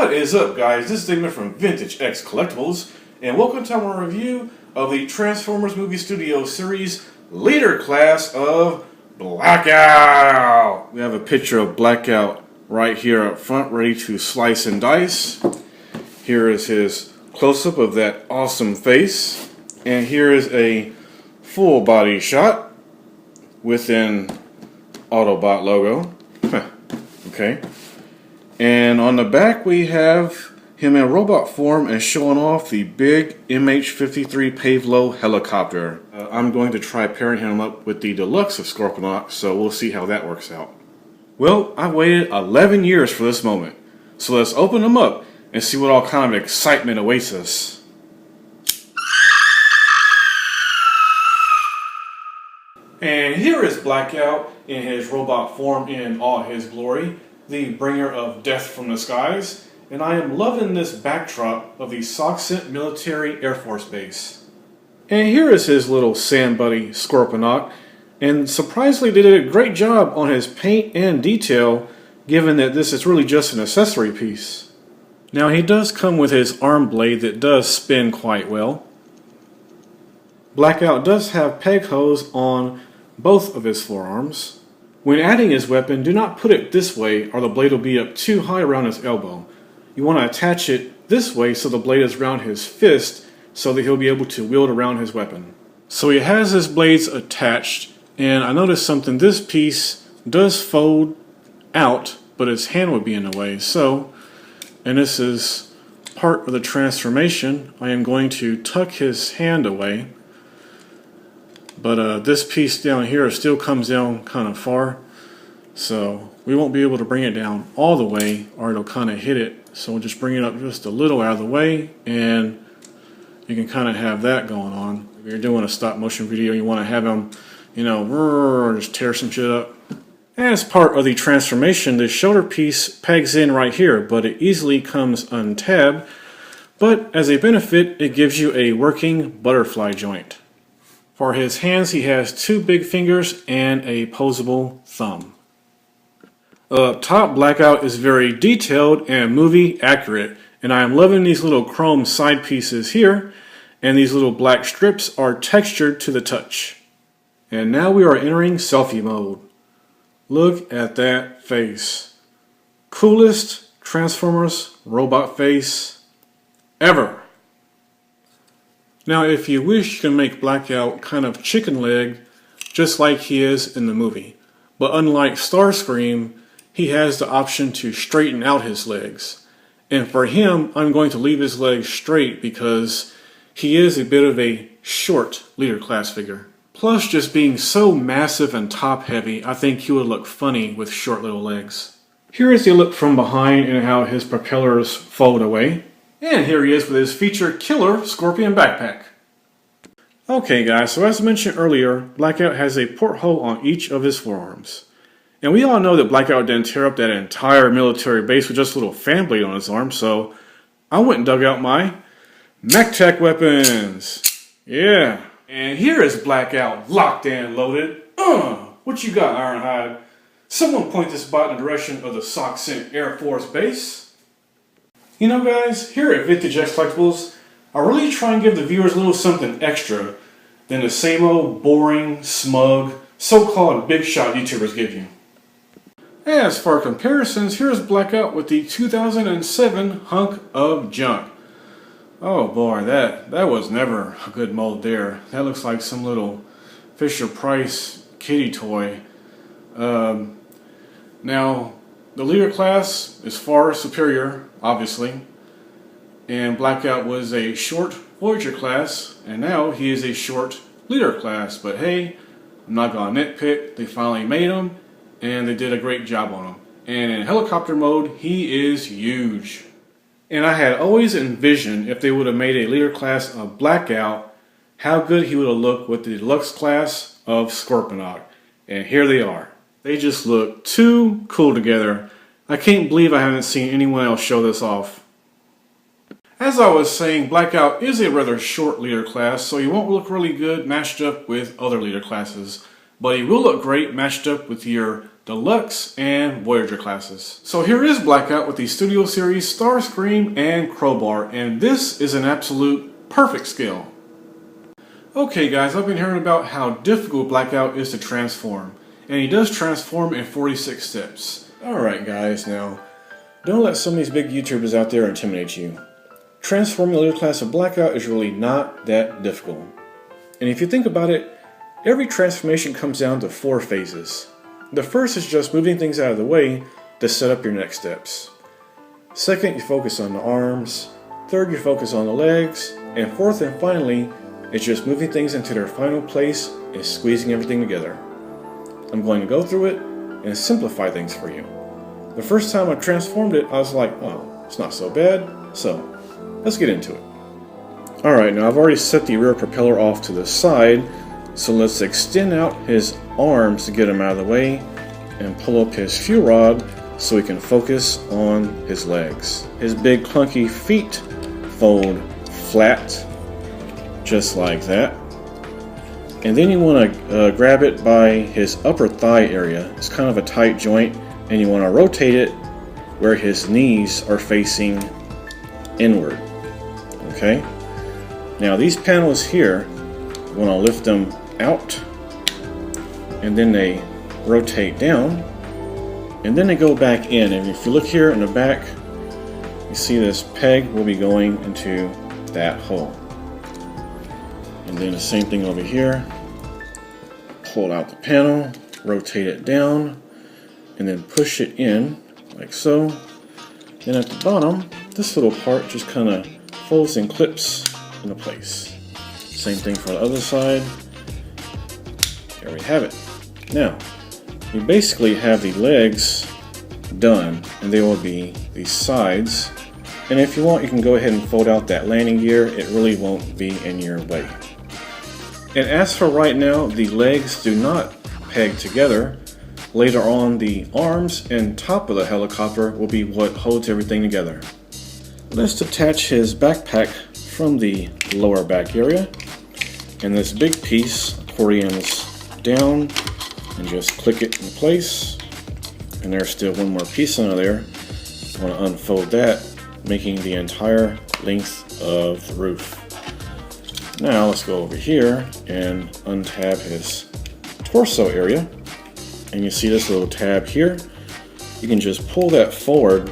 What is up, guys? This is Damon from Vintage X Collectibles, and welcome to our review of the Transformers Movie Studio Series Leader Class of Blackout. We have a picture of Blackout right here up front, ready to slice and dice. Here is his close-up of that awesome face, and here is a full body shot with an Autobot logo. Okay. And on the back we have him in robot form and showing off the big MH-53 Pavlo helicopter. I'm going to try pairing him up with the Deluxe of Scorponok, so we'll see how that works out. Well, I waited 11 years for this moment, so let's open them up and see what all kind of excitement awaits us. And here is Blackout in his robot form in all his glory, the bringer of death from the skies, and I am loving this backdrop of the Soxent Military Air Force Base. And here is his little sand buddy Scorponok, and surprisingly they did a great job on his paint and detail, given that this is really just an accessory piece. Now he does come with his arm blade that does spin quite well. Blackout does have peg hose on both of his forearms. When adding his weapon, do not put it this way or the blade will be up too high around his elbow. You want to attach it this way so the blade is around his fist so that he'll be able to wield around his weapon. So he has his blades attached, and I noticed something. This piece does fold out, but his hand would be in the way. So, and this is part of the transformation, I am going to tuck his hand away. But this piece down here still comes down kind of far, so we won't be able to bring it down all the way or it'll kind of hit it. So we'll just bring it up just a little out of the way, and you can kind of have that going on. If you're doing a stop motion video, you want to have him, you know, just tear some shit up. As part of the transformation, the shoulder piece pegs in right here, but it easily comes untabbed. But as a benefit, it gives you a working butterfly joint. For his hands, he has two big fingers and a posable thumb. Up top, Blackout is very detailed and movie accurate, and I am loving these little chrome side pieces here, and these little black strips are textured to the touch. And now we are entering selfie mode. Look at that face. Coolest Transformers robot face ever. Now, if you wish, you can make Blackout kind of chicken leg, just like he is in the movie. But unlike Starscream, he has the option to straighten out his legs. And for him, I'm going to leave his legs straight because he is a bit of a short leader class figure. Plus, just being so massive and top heavy, I think he would look funny with short little legs. Here is the look from behind and how his propellers fold away. And here he is with his featured killer Scorpion backpack. Okay guys, so as mentioned earlier, Blackout has a porthole on each of his forearms. And we all know that Blackout didn't tear up that entire military base with just a little fan blade on his arm, so I went and dug out my MechTech weapons. Yeah. And here is Blackout, locked and loaded. What you got, Ironhide? Someone point this bot in the direction of the Soxent Air Force Base. You know guys, here at Vintage X Collectibles, I really try and give the viewers a little something extra than the same old boring, smug, so-called big shot YouTubers give you. As for comparisons, here's Blackout with the 2007 hunk of junk. Oh boy, that was never a good mold there. That looks like some little Fisher-Price kitty toy. Now, the leader class is far superior, obviously, and Blackout was a short Voyager class, and now he is a short leader class. But hey, I'm not going to nitpick. They finally made him, and they did a great job on him. And in helicopter mode, he is huge. And I had always envisioned if they would have made a leader class of Blackout, how good he would have looked with the Deluxe Class of Scorponok. And here they are. They just look too cool together. I can't believe I haven't seen anyone else show this off. As I was saying, Blackout is a rather short leader class, so he won't look really good matched up with other leader classes. But he will look great matched up with your Deluxe, and Voyager classes. So here is Blackout with the Studio Series Starscream and Crowbar, and this is an absolute perfect scale. Okay guys, I've been hearing about how difficult Blackout is to transform, and he does transform in 46 steps. Alright guys, now, don't let some of these big YouTubers out there intimidate you. Transforming the Deluxe Class of Blackout is really not that difficult. And if you think about it, every transformation comes down to 4 phases. The first is just moving things out of the way to set up your next steps. Second, you focus on the arms. Third, you focus on the legs. And fourth and finally, it's just moving things into their final place and squeezing everything together. I'm going to go through it and simplify things for you. The first time I transformed it, I was like, oh, it's not so bad. So, let's get into it. Alright, now I've already set the rear propeller off to the side, so let's extend out his arms to get him out of the way and pull up his fuel rod so we can focus on his legs. His big clunky feet fold flat, just like that. And then you want to grab it by his upper thigh area. It's kind of a tight joint, and you want to rotate it where his knees are facing inward. Okay? Now these panels here, you want to lift them out, and then they rotate down, and then they go back in. And if you look here in the back, you see this peg will be going into that hole. And then the same thing over here. Pull out the panel, rotate it down, and then push it in like so. Then at the bottom, this little part just kind of folds and clips into place. Same thing for the other side. There we have it. Now, you basically have the legs done, and they will be the sides. And if you want, you can go ahead and fold out that landing gear. It really won't be in your way. And as for right now, the legs do not peg together. Later on, the arms and top of the helicopter will be what holds everything together. Let's detach his backpack from the lower back area. And this big piece accordions down and just click it in place. And there's still one more piece under there. I want to unfold that, making the entire length of the roof. Now let's go over here and untab his torso area. And you see this little tab here. You can just pull that forward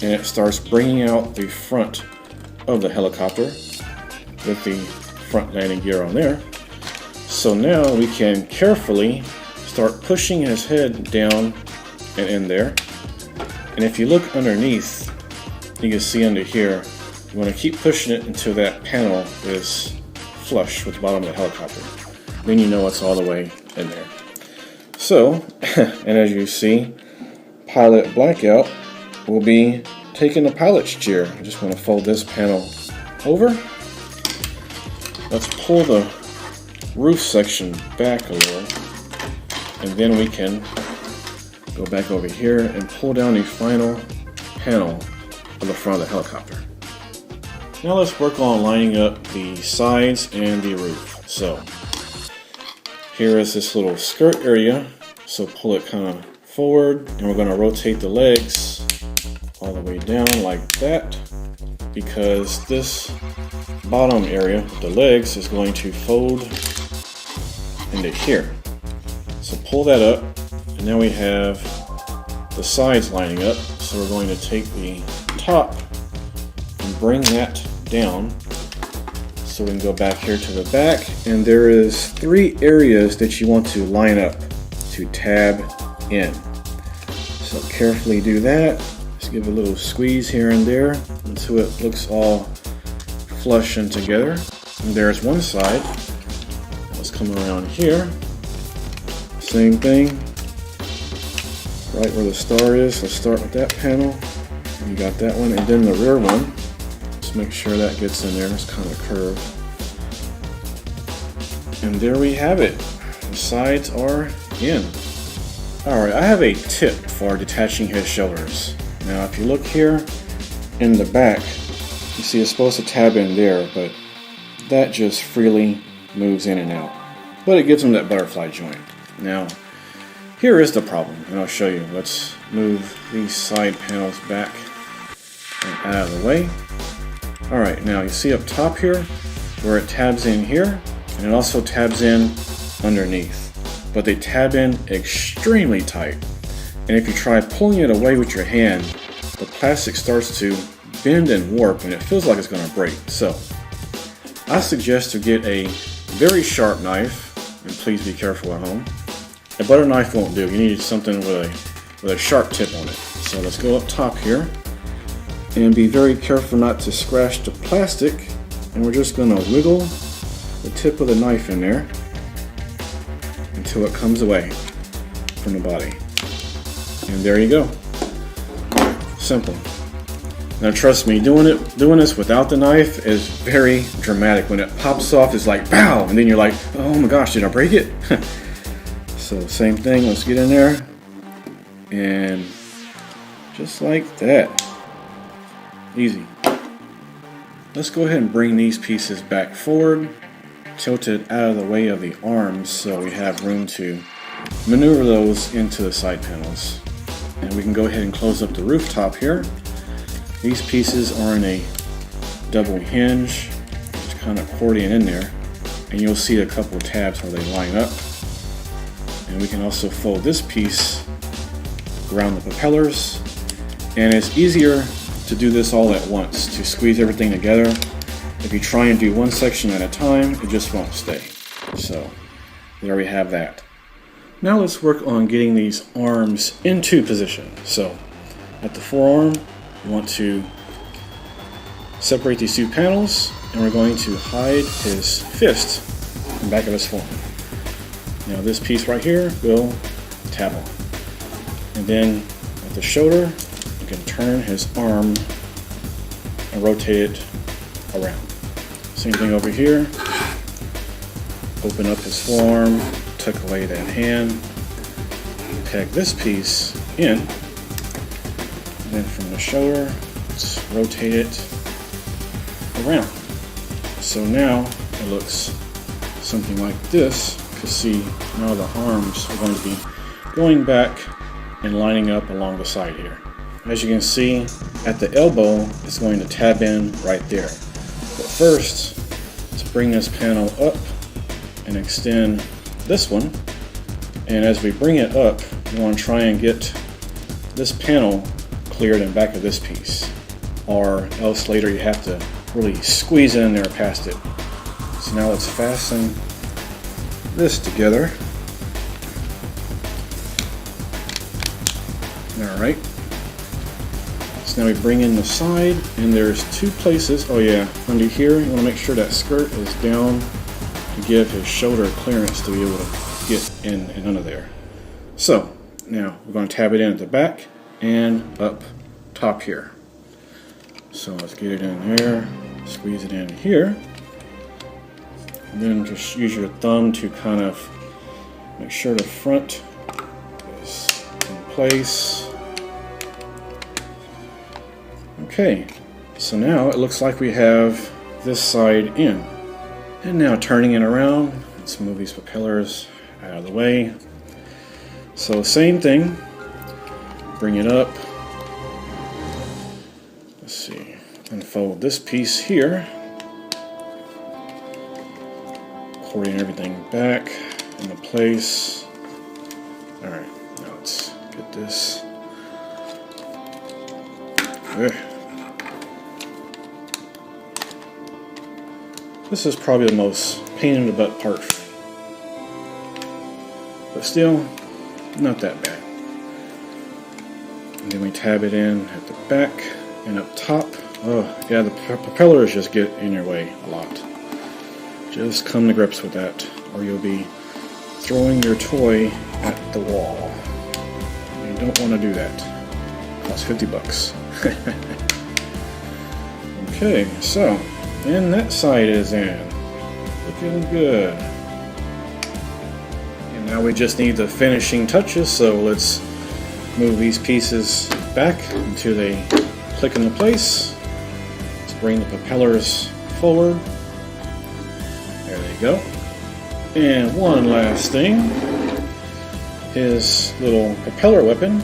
and it starts bringing out the front of the helicopter with the front landing gear on there. So now we can carefully start pushing his head down and in there. And if you look underneath, you can see under here, you want to keep pushing it until that panel is flush with the bottom of the helicopter. Then you know it's all the way in there. So, and as you see, Pilot Blackout will be taking the pilot's chair. I just want to fold this panel over. Let's pull the roof section back a little, and then we can go back over here and pull down the final panel of the front of the helicopter. Now let's work on lining up the sides and the roof. So here is this little skirt area, so pull it kind of forward, and we're going to rotate the legs all the way down like that, because this bottom area, the legs, is going to fold into here. So pull that up, and now we have the sides lining up. So we're going to take the top and bring that down. So we can go back here to the back, and there is 3 areas that you want to line up to tab in. So carefully do that. Just give a little squeeze here and there until it looks all flush and together. And there's one side. Let's come around here. Same thing. Right where the star is. Let's start with that panel. You got that one, and then the rear one. Just make sure that gets in there. It's kind of curved. And there we have it. The sides are in. Alright, I have a tip for detaching his shoulders. Now if you look here in the back, you see it's supposed to tab in there, but that just freely moves in and out. But it gives him that butterfly joint. Now, Here is the problem, and I'll show you. Let's move these side panels back and out of the way. Alright, now you see up top here where it tabs in here, and it also tabs in underneath. But they tab in extremely tight. And if you try pulling it away with your hand, the plastic starts to bend and warp, and it feels like it's going to break. So I suggest to get a very sharp knife, and please be careful at home. A butter knife won't do. You need something with a sharp tip on it. So let's go up top here and be very careful not to scratch the plastic, and we're just going to wiggle the tip of the knife in there until it comes away from the body. And there you go. Simple. Now trust me, doing this without the knife is very dramatic. When it pops off, it's like pow, and then you're like, oh my gosh, did I break it? So same thing, let's get in there, and just like that. Easy. Let's go ahead and bring these pieces back forward, tilted out of the way of the arms so we have room to maneuver those into the side panels. And we can go ahead and close up the rooftop here. These pieces are in a double hinge, just kind of accordion in there, and you'll see a couple tabs where they line up. And we can also fold this piece around the propellers, and it's easier to do this all at once, to squeeze everything together. If you try and do one section at a time, it just won't stay. So there we have that. Now let's work on getting these arms into position. So at the forearm, we want to separate these two panels, and we're going to hide his fist in the back of his forearm. Now this piece right here will tab on. And then at the shoulder, you can turn his arm and rotate it around. Same thing over here. Open up his forearm, tuck away that hand, peg this piece in, and then from the shoulder, let's rotate it around. So now it looks something like this. You can see now the arms are going to be going back and lining up along the side here. As you can see, at the elbow, it's going to tab in right there. But first, let's bring this panel up and extend this one. And as we bring it up, you want to try and get this panel cleared in back of this piece, or else later you have to really squeeze in there past it. So now let's fasten this together. Alright. So now we bring in the side, and there's two places. Oh yeah, under here, you want to make sure that skirt is down to give his shoulder clearance to be able to get in and under there. So now we're going to tab it in at the back and up top here. So let's get it in here, squeeze it in here, and then just use your thumb to kind of make sure the front is in place. Okay, so now it looks like we have this side in. And now turning it around, let's move these propellers out of the way. So same thing, bring it up. Let's see, unfold this piece here. Accordion everything back into place. Alright, now let's get this. This is probably the most pain in the butt part, but still not that bad. And then we tab it in at the back and up top. Oh yeah, the propellers just get in your way a lot. Just come to grips with that, or you'll be throwing your toy at the wall. You don't want to do that. It costs $50. Okay, so and that side is in. Looking good. And now we just need the finishing touches, so let's move these pieces back until they click into place. Let's bring the propellers forward. There they go. And one last thing. his little propeller weapon.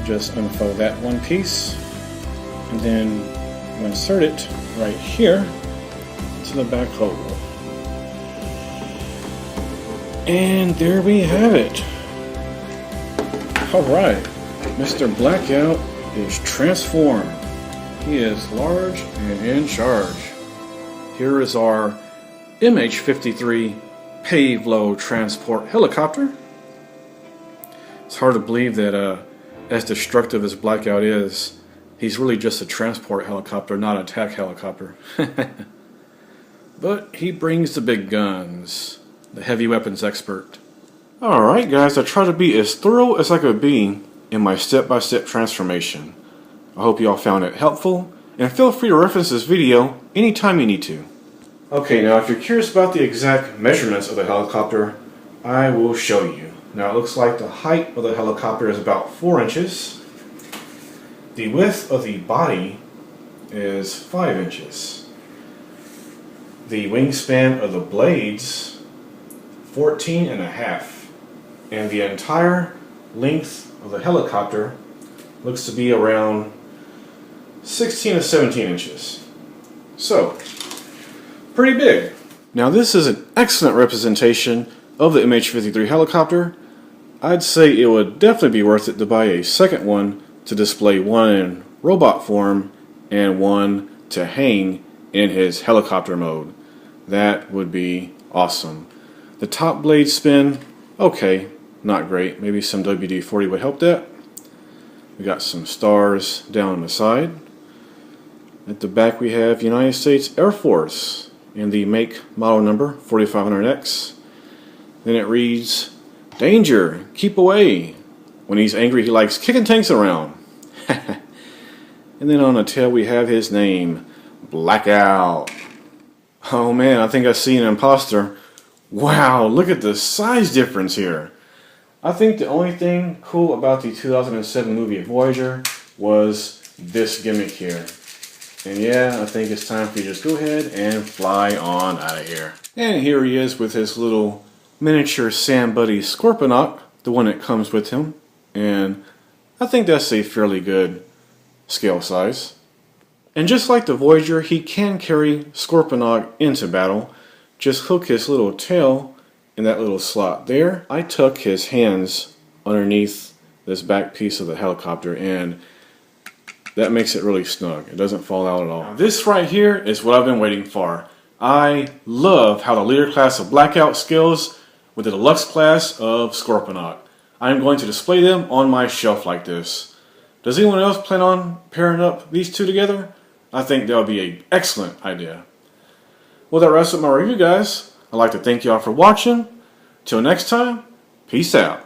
Just unfold that one piece, and then insert it right here to the back hole. And there we have it. Alright, Mr. Blackout is transformed. He is large and in charge. Here is our MH-53 pave load transport helicopter. It's hard to believe that as destructive as Blackout is, he's really just a transport helicopter, not an attack helicopter. But he brings the big guns, the heavy weapons expert. Alright guys, I tried to be as thorough as I could be in my step-by-step transformation. I hope you all found it helpful, and feel free to reference this video anytime you need to. Okay, now if you're curious about the exact measurements of the helicopter, I will show you. Now it looks like the height of the helicopter is about 4 inches. The width of the body is 5 inches. The wingspan of the blades, 14.5. And the entire length of the helicopter looks to be around 16 to 17 inches. So, pretty big. Now this is an excellent representation of the MH-53 helicopter. I'd say it would definitely be worth it to buy a second one to display one in robot form and one to hang in his helicopter mode. That would be awesome. The top blade spin, okay, not great. Maybe some WD-40 would help that. We got some stars down on the side. At the back we have United States Air Force and the make model number 4500X. Then it reads, "Danger, keep away." When he's angry he likes kicking tanks around. And then on the tail we have his name, Blackout. Oh man, I think I see an imposter. Wow, look at the size difference here. I think the only thing cool about the 2007 movie Voyager was this gimmick here. And yeah, I think it's time for you to just go ahead and fly on out of here. And here he is with his little miniature Sam Buddy Scorponok, the one that comes with him. And I think that's a fairly good scale size. And just like the Voyager, he can carry Scorponok into battle. Just hook his little tail in that little slot there. I tuck his hands underneath this back piece of the helicopter, and that makes it really snug. It doesn't fall out at all. Now, this right here is what I've been waiting for. I love how the leader class of Blackout scales with the deluxe class of Scorponok. I'm going to display them on my shelf like this. Does anyone else plan on pairing up these two together? I think that would be an excellent idea. Well, that wraps up my review, guys. I'd like to thank y'all for watching. Till next time, peace out.